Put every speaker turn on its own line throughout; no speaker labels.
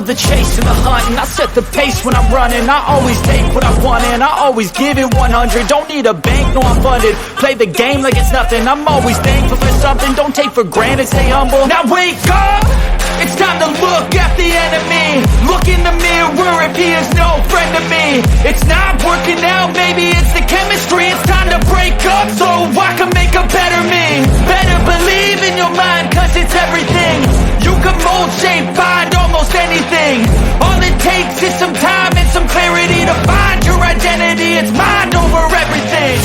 love the chase and the hunt, and I set the pace when I'm running. I always take what I want and I always give it 100. Don't need a bank, no I'm funded. Play the game like it's nothing. I'm always thankful for something. Don't take for granted, stay humble. Now wake up! It's time to look at the enemy. Look in the mirror if he is no friend to me. It's not working out, maybe it's the chemistry. It's time to break up so I can make a better me. Better believe in your mind, cause it's everything. You can mold, shape, find almost anything. All it takes is some time and some clarity to find your identity. It's mind over everything.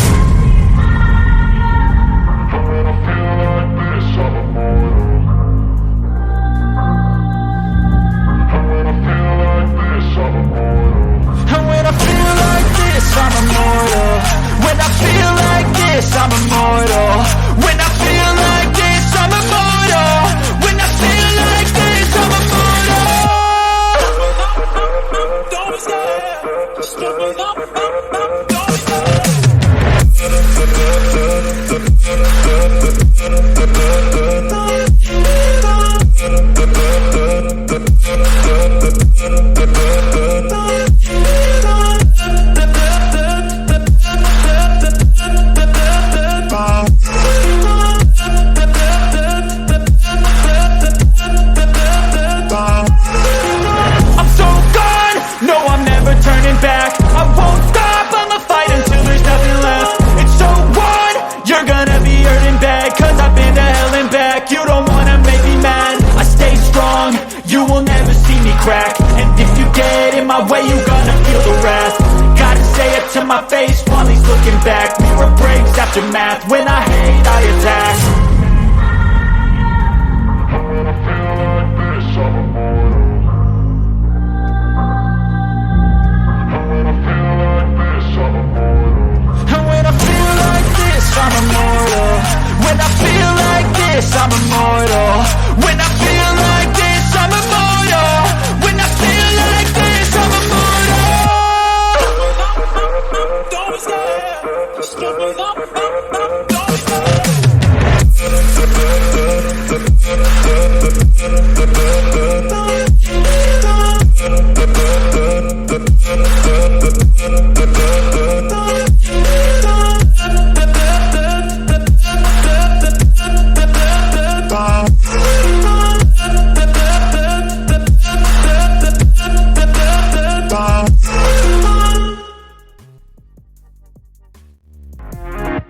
I'm immortal. When I feel like this, I'm immortal. When I feel like this, I'm immortal. When I feel like this, I'm immortal. Don't stop. Just don't stop. And if you get in my way, you gonna feel the wrath. Gotta say it to my face while he's looking back. Mirror breaks after math. When I hate, I attack. When I feel like this, I'm immortal. When I feel like this, I'm immortal. When I feel like this, I'm immortal. When I feel like this, I'm immortal. When I